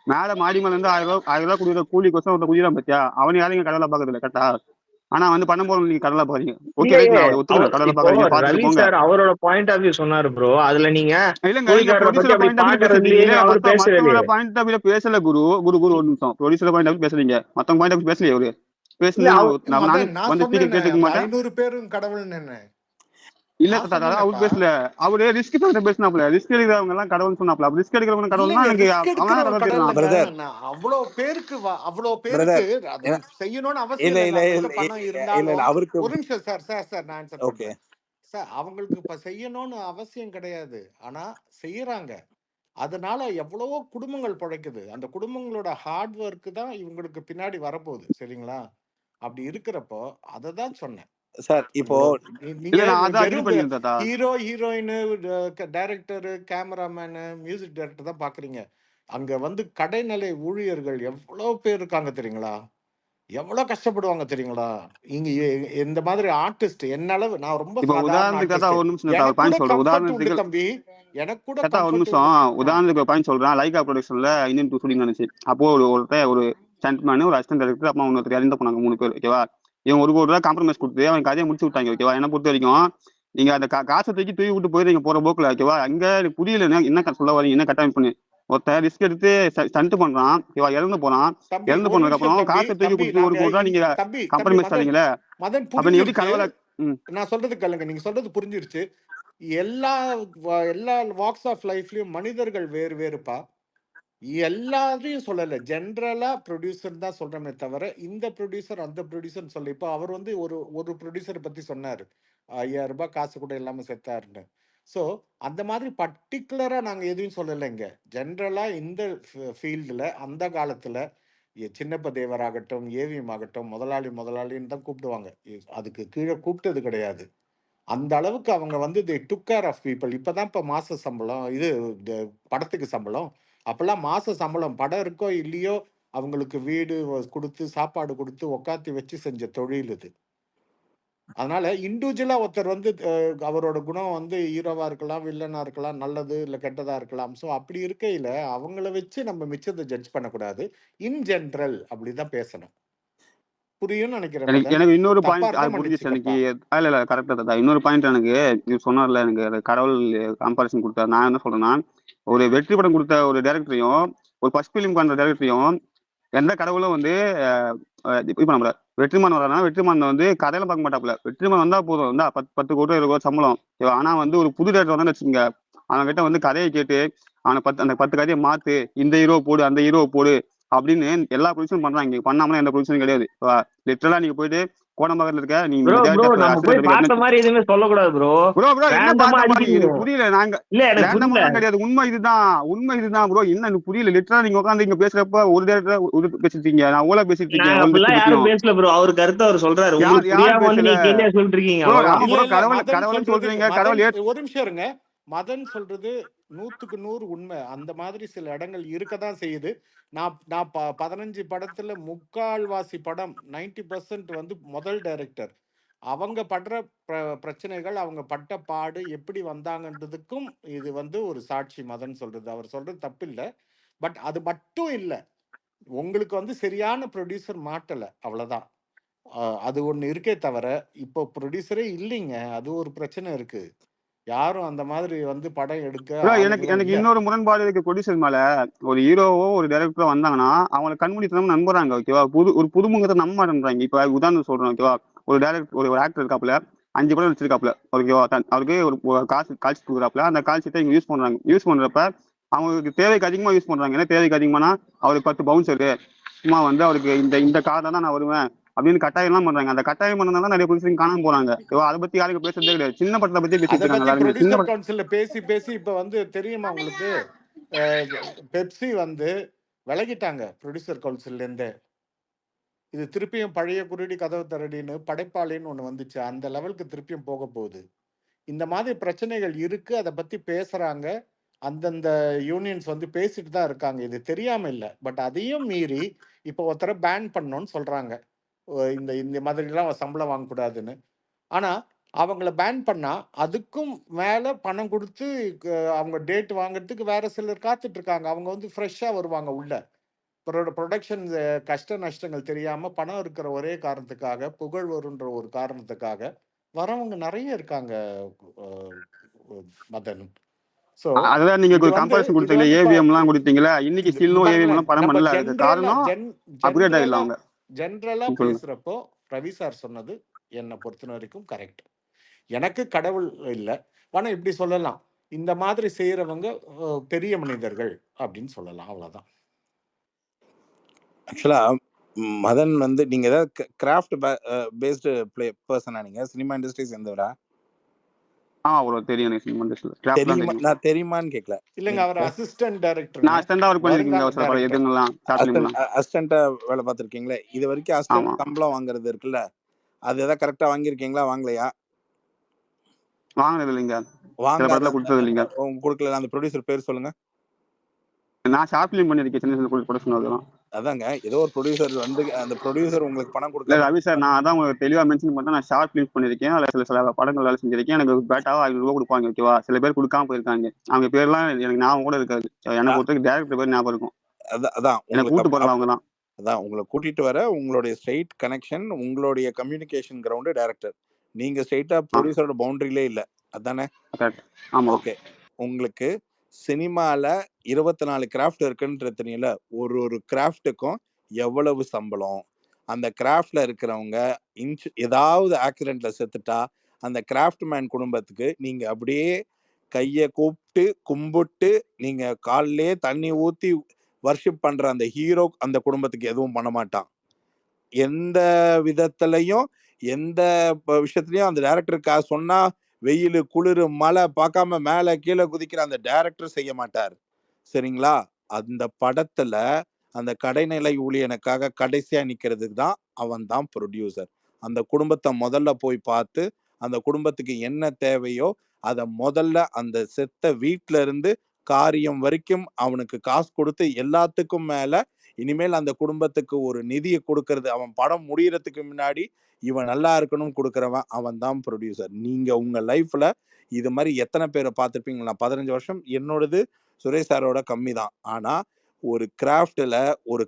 மேல மாடி மேல இருந்து 1000 ரூபாய் குடிக்கிற கூலிக்கோசம் ஒருத்தர் குடிக்கிறான் பத்தியா? அவனை யாரையும் கடவுளா பாக்குறது இல்ல, கரெக்டா? ஆனா வந்து பணம் போறோம் நீங்க கடவுளா பாக்குறீங்க. ஓகே ரைட், நான் ஒத்துக்கிறேன், கடவுளா பாக்குறீங்க, பாத்துட்டு போங்க. அவரோட பாயிண்ட் ஆஃப் வியூ சொன்னாரு ப்ரோ. அதுல நீங்க இல்லங்க, நீங்க ப்ரொடியூசர் பாயிண்ட் ஆஃப் வியூ பேசுறீங்க. மத்தவங்களோட பாயிண்ட் ஆஃப் வியூ பேசல குரு. ஒரு நிமிஷம். ப்ரொடியூசர் பாயிண்ட் ஆஃப் வியூ பேசுறீங்க, மத்தவங்க பாயிண்ட் ஆஃப் வியூ பேசலையே அவரு. பேசுனா நான் வந்து சொன்னேன் கேட்க மாட்டேன். 500 பேரும் கடவுள்னு என்ன இல்ல தாத்தா, அவர் பேசல. அவரு ரிஸ்க் தான் பேசினாப்ல. ரிஸ்க் எடுக்கிறவங்க எல்லாம் கடவுள்னு சொன்னாப்ல. ரிஸ்க் எடுக்கிறவங்க கடவுள்னா எனக்கு அவனா கடவுள் தெரியலாம். அவ்வளவு பேருக்கு அது செய்யணும்னு அவசியம் இல்ல. பணம் இருந்தாலும் அவருக்கு ஒரு நிமிஷம் சார் நான் ஆன்சர் பண்றேன் சார். அவங்களுக்கு இப்ப செய்யணும்னு அவசியம் கிடையாது, ஆனா செய்யறாங்க. அதனால எவ்வளவோ குடும்பங்கள் பிழைக்குது. அந்த குடும்பங்களோட ஹார்ட் ஒர்க் தான் இவங்களுக்கு பின்னாடி வரப்போகுது, சரிங்களா? அப்படி இருக்கிறப்போ அததான் சொன்னேன் சார். இப்போ நீங்க hero heroine director cameraman music director தான் பாக்குறீங்க. அங்க வந்து கடைநிலை ஊழியர்கள் எவ்வளவு பேர் இருக்காங்க தெரியுங்களா? எவ்வளவு கஷ்டப்படுவாங்க தெரியுங்களா? இங்க இந்த மாதிரி ஆர்டிஸ்ட் என்ன அளவு, நான் ரொம்ப தம்பி, எனக்கு கூட உதாரணத்துக்கு பாயிண்ட் சொல்றேன். லைகா ப்ரொடக்ஷன்ல இந்தியன் 2 ஷூட்டிங் நடந்துச்சு. அப்போ ஒரு ஸ்டண்ட்மேன், ஒரு அசிஸ்டன்ட் டைரக்டர், அப்புறம் இன்னொருத்தர் இறந்து போனாங்க, 3 பேர், ஓகேவா? இவங்க 1 கோடி ரூபாய் காம்ப்ரமைஸ் கொடுத்து அவன் கதையை முடிச்சு விட்டாங்க, ஓகேவா? என்ன பொறுத்த வரைக்கும் நீங்க அந்த காசை தூக்கி விட்டு போயிருங்க போற போக்குல, ஓகேவா? அங்க புரியல என்ன சொல்ல வரீங்க, என்ன கட்டமைப்பு பண்ணி ஒருத்தர் ரிஸ்க் எடுத்து ஸ்டண்ட் பண்றான், ஓகேவா? இறந்து போனான். இறந்து போனதுக்கு அப்புறம் காசை தூக்கி கொடுத்து 1 கோடி ரூபாய் நீங்க காம்ப்ரமைஸ் பண்ணீங்களே, அப்ப நீ எப்படி கடவுளை? நான் சொல்றது கேளுங்க, நீங்க சொல்றது புரிஞ்சிருச்சு. எல்லா வாக்ஸ் ஆஃப் லைஃப்லயும் மனிதர்கள் வேறு வேறுப்பா. எல்லாரையும் சொல்லல, ஜென்ரலா ப்ரொடியூசர் தான் சொல்றமே தவிர இந்த ப்ரொடியூசர் அந்த ப்ரொடியூசர் சொல்ல. இப்போ அவர் வந்து ஒரு ப்ரொடியூசரை பத்தி சொன்னாரு, 5000 ரூபாய் காசு கூட இல்லாம செத்தாருன்னு. ஸோ அந்த மாதிரி பர்டிகுலரா நாங்க எதுவும் சொல்லலைங்க. ஜென்ரலா இந்த ஃபீல்டுல அந்த காலத்துல சின்னப்ப தேவர் ஆகட்டும், ஏவிஎம் ஆகட்டும், முதலாளின்னு தான் கூப்பிடுவாங்க. அதுக்கு கீழே கூப்பிட்டது கிடையாது. அந்த அளவுக்கு அவங்க வந்து they took care of people. இப்பதான் இப்ப மாச சம்பளம், இது படத்துக்கு சம்பளம். அப்பெல்லாம் மாச சம்பளம், படம் இருக்கோ இல்லையோ அவங்களுக்கு வீடு கொடுத்து சாப்பாடு கொடுத்து உக்காத்தி வச்சு செஞ்ச தொழில் இது. அதனால இண்டிவிஜுவலா ஒருத்தர் வந்து அவரோட குணம் வந்து ஹீரோவா இருக்கலாம், வில்லனா இருக்கலாம், நல்லது இல்ல கெட்டதா இருக்கலாம். ஸோ அப்படி இருக்கையில அவங்கள வச்சு நம்ம மிச்சத்தை ஜட்ஜ் பண்ணக்கூடாது. இன் ஜென்ரல் அப்படிதான் பேசணும். புரியும்னு நினைக்கிறேன். எனக்கு இன்னொரு பாயிண்ட் அது புரிஞ்சிச்சு எனக்கு. இல்ல கரெக்டா தான். இன்னொரு பாயிண்ட் எனக்கு நீ சொன்னார்ல, எனக்கு கடவுள் கம்பேரிசன் கொடுத்தாரு. நான் என்ன சொல்றேன்னா, ஒரு வெற்றி படம் கொடுத்த ஒரு டைரக்டரையும் ஒரு ஃபர்ஸ்ட் ஃபிலிம் பண்ற டைரக்டரையும் எந்த கடவுளும் வந்து இப்ப நம்ம வெற்றிமான் வர்றாருன்னா வெற்றிமான் வந்து கதையில பார்க்க மாட்டாப்புல. வெற்றிமான் வந்தா போதும், வந்தா 10 கோடி 20 கோடி சம்பளம். ஆனா வந்து ஒரு புது டேரக்டர் வந்தான்னு வச்சுக்கோங்க, அவன் கிட்ட வந்து கதையை கேட்டு அவனை அந்த 10 கதையை மாத்து, இந்த ஹீரோ போடு அந்த ஹீரோ போடு அப்படின்னு எல்லா ப்ரொடியூசரும் பண்றாங்க. பண்ணாமலாம் எந்த ப்ரொடியூசரும் கிடையாது. லிட்டரலா நீங்க போயிட்டு கோடம்பாக்கத்துல இருக்க நீங்க சொல்லக்கூடாது ப்ரோ. புரியல, நாங்க கிடையாது. உண்மை இதுதான் ப்ரோ. என்ன புரியல, லிட்டரலா நீங்க உட்காந்து இங்க பேசுறப்ப ஒரு டேரக்டர் பேசிட்டீங்க, நான் ஓலா பேசிட்டு இருக்கேன். பேசல ப்ரோ, அவர் கருத்து அவர் சொல்றாரு. கடவுள் சொல்றீங்க, கடவுள். ஒரு நிமிஷம் இருங்க. மதன் சொல்றது 100க்கு 100 உண்மை. அந்த மாதிரி சில இடங்கள் இருக்கதான் செய்யுது. நான் 15 படத்துல 3/4 படம் 90% வந்து முதல் டைரக்டர். அவங்க படுற பிரச்சனைகள், அவங்க பட்ட பாடு எப்படி வந்தாங்கன்றதுக்கும் இது வந்து ஒரு சாட்சி. மதன் சொல்றது, அவர் சொல்றது தப்பு இல்லை. பட் அது மட்டும் இல்லை, உங்களுக்கு வந்து சரியான ப்ரொடியூசர் மாட்டல, அவ்வளவுதான். அது ஒண்ணு இருக்கே தவிர இப்போ ப்ரொடியூசரே இல்லைங்க. அது ஒரு பிரச்சனை இருக்கு. யாரும் அந்த மாதிரி வந்து படம் எடுக்க எனக்கு இன்னொரு முரண்பாடு இருக்கு ப்ரொடியூசர் மேல. ஒரு ஹீரோவோ ஒரு டைரக்டரோ வந்தாங்கன்னா அவங்களை கண்மூடித்தனம் நம்புறாங்க, ஓகேவா? ஒரு புதுமுகத்தை நம்ப மாட்டேன்றாங்க. இப்ப உதாரணம் சொல்றேன், ஓகேவா? ஒரு டைரக்டர் ஒரு ஆக்டர் இருக்காப்புல, 5 படம் வச்சிருக்காப்புல, ஓகேவா? அவருக்கு ஒரு கால்ஷீட் கொடுக்குறாப்புல. அந்த கால்ஷீட்டை இங்க யூஸ் பண்றாங்க. யூஸ் பண்றப்ப அவங்களுக்கு தேவைக்கு அதிகமா யூஸ் பண்றாங்க. ஏன்னா தேவைக்கு அதிகமானா அவருக்கு 10 பவுன்சரு சும்மா வந்து அவருக்கு இந்த கார்டை தான் நான் வருவேன் அப்படின்னு கட்டாயம் எல்லாம் பண்றாங்க. அந்த கட்டாயம் பண்ணதால நிறைய ப்ரொடியூசர் காணாம போறாங்க. அதை பத்தி யாருக்கு பேசுறதே கிடையாது. சின்ன படத்தை பத்தி பேசிட்டு இருக்காங்க. பேசி இப்ப வந்து தெரியுமா உங்களுக்கு, பெப்சி வந்து விலகிட்டாங்க ப்ரொடியூசர் கவுன்சில்ல இருந்து. இது திருப்பியும் பழைய குருடி கதவு தரடின்னு படைப்பாளின்னு ஒண்ணு வந்துச்சு. அந்த லெவலுக்கு திருப்பியும் போக போகுது. இந்த மாதிரி பிரச்சனைகள் இருக்கு, அதை பத்தி பேசுறாங்க. அந்தந்த யூனியன்ஸ் வந்து பேசிட்டு தான் இருக்காங்க. இது தெரியாம இல்ல. பட் அதையும் மீறி இப்போ ஒருத்தரை பேன் பண்ணணும்னு சொல்றாங்க. இந்த இந்த மாதிரிலாம் சம்பளம் வாங்கக்கூடாதுன்னு. ஆனா அவங்கள பேன் பண்ணா அதுக்கும் மேல பணம் கொடுத்து அவங்க டேட் வாங்குறதுக்கு வேற சிலர் காத்துட்டு இருக்காங்க. அவங்க வந்து ஃப்ரெஷ்ஷா வருவாங்க உள்ள. ப்ரொடக்ஷன் கஷ்ட நஷ்டங்கள் தெரியாம பணம் இருக்கிற ஒரே காரணத்துக்காக, புகழ் வருன்ற ஒரு காரணத்துக்காக வரவங்க நிறைய இருக்காங்க. மதன். ஸோ அதான் நீங்க இது வந்து கம்பேரிசன் இது கொடுத்தீங்க, வந்து ஏவிஎம் எல்லாம் கொடுத்தீங்களா? இன்னைக்கு இது ஸ்டில்லும் ஏவிஎம் பாருங்களேன், எல்லாம் படம் நம்ம பண்ணல. அதுக்கு காரணம் அப்கிரேட் ஆயிடல அவங்க. ஜென்ரலா சொல்லுங்க. பேசுறப்போ ரவி சார் சொன்னது என்னை பொறுத்த வரைக்கும் கரெக்ட். எனக்கு கடவுள் இல்லை, ஆனா இப்படி சொல்லலாம், இந்த மாதிரி செய்யறவங்க பெரிய மனிதர்கள் அப்படின்னு சொல்லலாம். அவ்வளவுதான். ஆக்சுவலா மதன் வந்து நீங்க ஏதாவது கிராஃப்ட் பேஸ்டு பர்சனா? நீங்க சினிமா இண்டஸ்ட்ரி சேர்ந்தவரா? அவ்வளவு தெரியும் எனக்கு சினிமா இண்டஸ்ட்ரியில. கிராஃப்ட் தான் தெரியுமா? தெரியும். நான் தெரியுமான்னு கேட்கல. இல்லைங்க, அவர் அசிஸ்டன்ட் டைரக்டர், நான் அசிஸ்டண்டா ஒர்க் பண்ணிருக்கீங்க வருங்கால சில படம் டைரக்டர். எதுங்கெல்லாம் ஷார்ட் ஃபிலிம்லாம். அசிஸ்டண்டா வேலை பார்த்துருக்கீங்களே, இது வரைக்கும் ஆமா. அசிஸ்டன்ட் சம்பளம் வாங்குறது இருக்குல்ல, அது எதாவது கரெக்டா வாங்கியிருக்கீங்களா வாங்கலையா? வாங்கினது இல்லைங்க, சில வாங்காத படத்துல கொடுத்தது இல்லைங்க. கொடுக்கல. அந்த ப்ரொடியூசர் பேர் சொல்லுங்க. நான் ஷார்ட் ஃபிலிம் பண்ணிருக்கேன், சின்ன சின்ன ப்ரொடக்ஷன். அதெல்லாம் அதாங்க, ஏதோ ஒரு ப்ரொடியூசர் வந்து அந்த ப்ரொடியூசர் உங்களுக்கு பணம் இல்ல கொடுக்க. ரவி சார், நான் அதான் உங்களுக்கு தெளிவா மென்ஷன் பண்ணேன். நான் ஷார்ட் ஃபிலிம் பண்ணிருக்கேன், அதுல சில சில படங்கள் வேலை செஞ்சிருக்கேன். எனக்கு பேட்டாவா 500 ரூபா கொடுப்பாங்க, ஓகேவா? சில பேர் கொடுக்காம போயிருக்காங்க. அவங்க பேர்லாம் எனக்கு ஞாபகம் கூட இருக்காது. எனக்கு ஒருத்தருக்கு டேரக்டர் பேர் ஞாபகம் இருக்கும். அதான் எனக்கு கூட்டு போறல அவங்க தான். அதான் உங்களை கூட்டிட்டு வர உங்களுடைய ஸ்ட்ரெயிட் கனெக்ஷன், உங்களுடைய கம்யூனிகேஷன் கிரவுண்டு டைரக்டர். நீங்க ஸ்ட்ரெயிட்டா ப்ரொடியூசரோட பவுண்டரியிலே இல்லை, அதானே? ஆமா. ஓகே, உங்களுக்கு சினிமால 24 கிராஃப்ட் இருக்குன்ற தெரியல. ஒரு கிராஃப்ட்டுக்கும் எவ்வளவு சம்பளம், அந்த கிராஃப்ட்ல இருக்கிறவங்க ஏதாவது ஆக்சிடென்ட்ல செத்துட்டா அந்த கிராஃப்ட் மேன் குடும்பத்துக்கு நீங்க அப்படியே கையை கூப்பிட்டு கும்பிட்டு நீங்க காலிலே தண்ணி ஊத்தி வர்ஷிப் பண்ற அந்த ஹீரோ அந்த குடும்பத்துக்கு எதுவும் பண்ண மாட்டான். எந்த விதத்திலையும் எந்த விஷயத்துலயும் அந்த டைரக்டருக்கு சொன்னா வெயில் குளிர் மழை பார்க்காம மேல கீழே குதிக்கிற அந்த டைரக்டர் செய்ய மாட்டார், சரிங்களா? அந்த படத்துல அந்த கடைநிலை ஊழியனுக்காக கடைசியா நிக்கிறதுக்கு தான் அவன் தான் ப்ரொடியூசர். அந்த குடும்பத்தை முதல்ல போய் பார்த்து அந்த குடும்பத்துக்கு என்ன தேவையோ அதை முதல்ல அந்த செத்த வீட்டுல இருந்து காரியம் வரைக்கும் அவனுக்கு காசு கொடுத்து எல்லாத்துக்கும் மேல இனிமேல் அந்த குடும்பத்துக்கு ஒரு நிதியை கொடுக்கறது, அவன் படம் முடியறதுக்கு முன்னாடி இவன் நல்லா இருக்கணும் கொடுக்கறவன் அவன் தான் ப்ரொடியூசர். நீங்க உங்க லைஃப்ல இது மாதிரி எத்தனை பேரை பார்த்துருப்பீங்களா? 15 வருஷம் என்னோடது சுரேஷ் சாரோட கம்மி தான். ஆனா ஒரு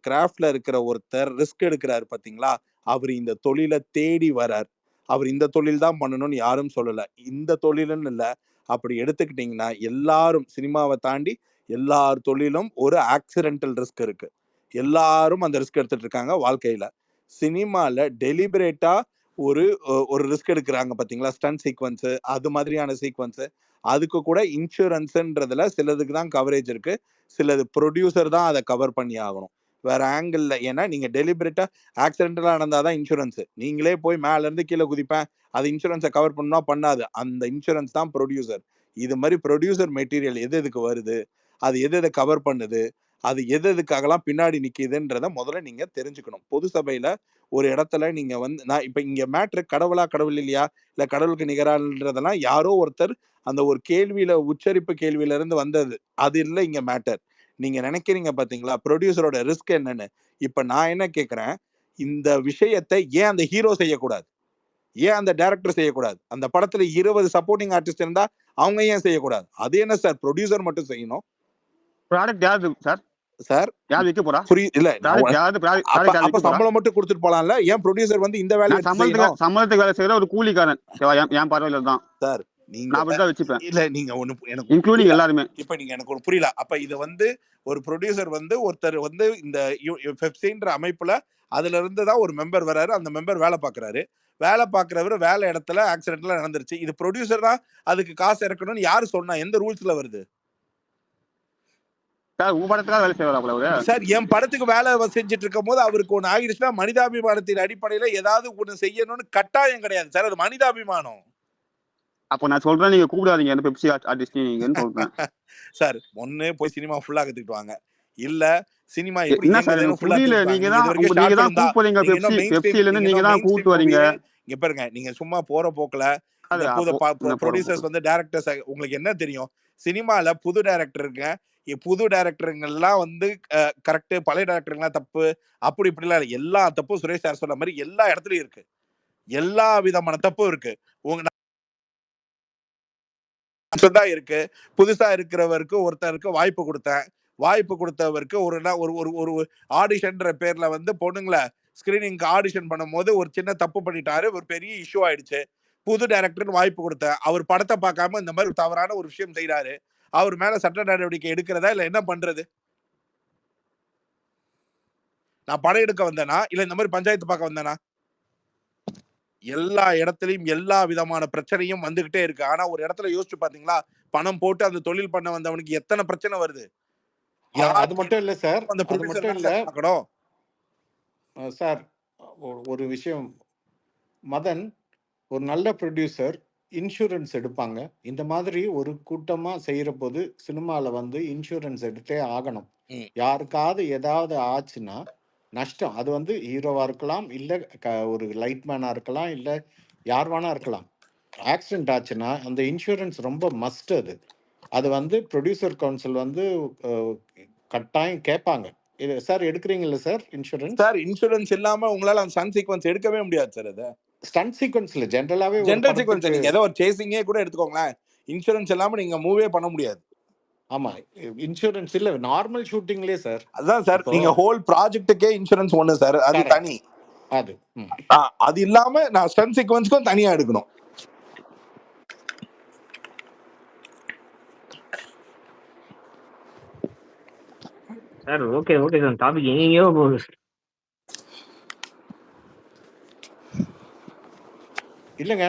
கிராஃப்ட்ல இருக்கிற ஒருத்தர் ரிஸ்க் எடுக்கிறாரு பாத்தீங்களா, அவர் இந்த தொழிலை தேடி வரார். அவர் இந்த தொழில் தான் பண்ணணும்னு யாரும் சொல்லல, இந்த தொழிலுன்னு இல்லை. அப்படி எடுத்துக்கிட்டீங்கன்னா எல்லாரும் சினிமாவை தாண்டி எல்லார் தொழிலும் ஒரு ஆக்சிடென்டல் ரிஸ்க் இருக்கு. எல்லாரும் அந்த ரிஸ்க் எடுத்துட்டு இருக்காங்க வாழ்க்கையில. சினிமால டெலிபரேட்டா ஒரு ரிஸ்க் எடுக்கிறாங்க பாத்தீங்களா, ஸ்டன்ட் சீக்வன்ஸ், அது மாதிரியான சீக்வன்ஸ். அதுக்கு கூட இன்சூரன்ஸ்ன்றதுல சிலதுக்கு தான் கவரேஜ் இருக்கு, சிலது ப்ரொடியூசர் தான் அதை கவர் பண்ணி ஆகணும் வேற ஆங்கிள். ஏன்னா நீங்க டெலிபரேட்டா ஆக்சிடென்டலா நடந்தாதான் இன்சூரன்ஸ். நீங்களே போய் மேல இருந்து கீழே குதிப்பேன் அது இன்சூரன்ஸை கவர் பண்ணா பண்ணாது, அந்த இன்சூரன்ஸ் தான் ப்ரொடியூசர். இது மாதிரி ப்ரொடியூசர் மெட்டீரியல் எது எதுக்கு வருது, அது எது எதை கவர் பண்ணுது, அது எது எதுக்காகலாம் பின்னாடி நிக்குதுன்றத முதல்ல நீங்க தெரிஞ்சுக்கணும். பொது சபையில ஒரு இடத்துல நீங்க வந்து நான் இப்ப இங்க மேட்ரு கடவுளா கடவுள் இல்லையா இல்ல கடவுளுக்கு நிகரான்றதெல்லாம் யாரோ ஒருத்தர் அந்த ஒரு கேள்வியில உச்சரிப்பு கேள்வியில இருந்து வந்தது, அது இல்லை இங்க மேட்டர். நீங்க நினைக்கிறீங்க பாத்தீங்களா ப்ரொடியூசரோட ரிஸ்க் என்னன்னு? இப்ப நான் என்ன கேட்கிறேன், இந்த விஷயத்தை ஏன் அந்த ஹீரோ செய்யக்கூடாது, ஏன் அந்த டைரக்டர் செய்யக்கூடாது? அந்த படத்துல 20 சப்போர்ட்டிங் ஆர்டிஸ்ட் இருந்தா அவங்க ஏன் செய்யக்கூடாது? அது என்ன சார் ப்ரொடியூசர் மட்டும் செய்யணும்? ப்ராடக்ட் யாரு சார்? சார் யார் விற்க போறா? இல்ல அப்ப சம்பளம் மட்டும் கொடுத்துட்டு போலாம்ல, ஏன் ப்ரொடியூசர் வந்து இந்த வேலையை சம்பளத்துக்கு வேலை செய்யற ஒரு கூலிக்காரன் என் பார்வையில தான் சார். நீங்க நான் அப்படிதான் வச்சுப்பேன். இல்ல நீங்க ஒண்ணு எனக்கு இன்க்ளூடிங் எல்லாருமே. இப்ப நீங்க எனக்கு ஒரு புரியல. அப்ப இது வந்து ஒரு ப்ரொடியூசர் வந்து ஒருத்தர் வந்து இந்த பெப்சின்ற அமைப்புல அதுல இருந்து தான் ஒரு மெம்பர் வராரு, அந்த மெம்பர் வேலை பாக்குறாரு, வேலை பாக்குறவரு வேலை இடத்துல ஆக்சிடென்ட்ல நடந்துருச்சு, இது ப்ரொடியூசர் தான் அதுக்கு காசு இறக்கணும்னு யாரு சொன்னா? எந்த ரூல்ஸ்ல வருது சார்? என் படத்துக்கு வேலை செஞ்சுட்டு இருக்கும் போது அவருக்கு ஒண்ணு ஆகிடுச்சுன்னா மனிதாபிமானத்தின் அடிப்படையில ஏதாவது ஒண்ணு செய்யணும்னு கட்டாயம் கிடையாது சார், அது மனிதாபிமானம். அப்போ நான் சொல்றேன், நீங்க கூப்பிடாதீங்க என்ன பெப்சி ஆர்டிஸ்ட் நீங்கன்னு சொல்றேன் சார். ஒண்ணு போய் சினிமா ஃபுல்லா கத்துக்கிட்டு வாங்க, இல்ல சினிமா எப்படி என்ன சார் புரியல. நீங்க தான் கூப்பிடுறீங்க பெப்சில இருந்து, நீங்க தான் கூப்பிட்டு வரீங்க. இங்க பாருங்க, நீங்க சும்மா போற போக்குல ப்ரொடியூசர்ஸ் வந்து டைரக்டர்ஸ் உங்களுக்கு என்ன தெரியும்? சினிமால புது டைரக்டருங்க புது டைரக்டருங்கெல்லாம் வந்து கரெக்ட், பழைய டைரக்டருங்கெல்லாம் தப்பு, அப்படி இப்படிலாம் இல்லை. எல்லா தப்பும் சுரேஷ் சார் சொன்ன மாதிரி எல்லா இடத்துலயும் இருக்கு. எல்லா விதமான தப்பும் இருக்கு. உங்க தான் இருக்கு. புதுசா இருக்கிறவருக்கு ஒருத்தருக்கு வாய்ப்பு கொடுத்தேன். வாய்ப்பு கொடுத்தவருக்கு ஒரு ஆடிஷன்ற பேர்ல வந்து பொண்ணுங்களை ஸ்கிரீனிங்க்கு ஆடிஷன் பண்ணும்போது ஒரு சின்ன தப்பு பண்ணிட்டாரு. ஒரு பெரிய இஷ்யூ ஆயிடுச்சு. புது டைரக்டர் வாய்ப்பு கொடுத்தேன். அவர் படத்தை பார்க்காம இந்த மாதிரி தவறான ஒரு விஷயம் செய்யறாரு. அவர் மேல சட்ட நடவடிக்கை எடுக்கிறதா இல்ல என்ன பண்றது? நான் படம் எடுக்க வந்தேனா இல்ல இந்த மாதிரி பஞ்சாயத்து பார்க்க வந்தேனா? எல்லா இடத்துலயும் எல்லா விதமான பிரச்சனையும் வந்துகிட்டே இருக்கு. ஆனா ஒரு இடத்துல யோசிச்சு பாத்தீங்களா, பணம் போட்டு அந்த தொழில் பண்ண வந்தவனுக்கு எத்தனை பிரச்சனை வருது? அது மட்டும் இல்ல சார், அந்த அது மட்டும் இல்ல பார்க்கணும் சார். ஒரு விஷயம், மதன் ஒரு நல்ல ப்ரொடியூசர் இன்சூரன்ஸ் எடுப்பாங்க. இந்த மாதிரி ஒரு கூட்டமா செய்யற போது சினிமால வந்து இன்சூரன்ஸ் எடுத்தே ஆகணும். யாருக்காவது ஏதாவது ஆச்சுன்னா நஷ்டம், அது வந்து ஹீரோவா இருக்கலாம், இல்ல ஒரு லைட்மேனா இருக்கலாம், இல்ல யார் வேணா இருக்கலாம். ஆக்சிடென்ட் ஆச்சுன்னா அந்த இன்சூரன்ஸ் ரொம்ப மஸ்ட். அது வந்து ப்ரொடியூசர் கவுன்சில் வந்து கட்டாயம் கேட்பாங்க. இது சார் எடுக்கிறீங்கல்ல சார் இன்சூரன்ஸ்? சார் இன்சூரன்ஸ் இல்லாம உங்களால அந்த ஸ்டன் சீக்வன்ஸ் எடுக்கவே முடியாது சார். அது ஸ்டன் சீக்வன்ஸ்ல ஜெனரலாவே ஜெனரல் சீக்வன்ஸ் நீங்க ஏதோ ஒரு சேசிங்கே கூட எடுத்துக்கோங்களேன், இன்சூரன்ஸ் இல்லாம நீங்க மூவே பண்ண முடியாது. ஆமா, இன்சூரன்ஸ் இல்ல, நார்மல் ஷூட்டிங்லயே சார். அதான் சார், நீங்க ஹோல் ப்ராஜெக்ட்டுக்கே இன்சூரன்ஸ் ஒண்ணு சார், அது தனி. அது இல்லாம நான் ஸ்டன் சீக்வன்ஸ்க்கும் தனியா எடுக்கணும். சார் ஓகே சார், டாபிக் எங்கேயோ போகுது. இல்லங்க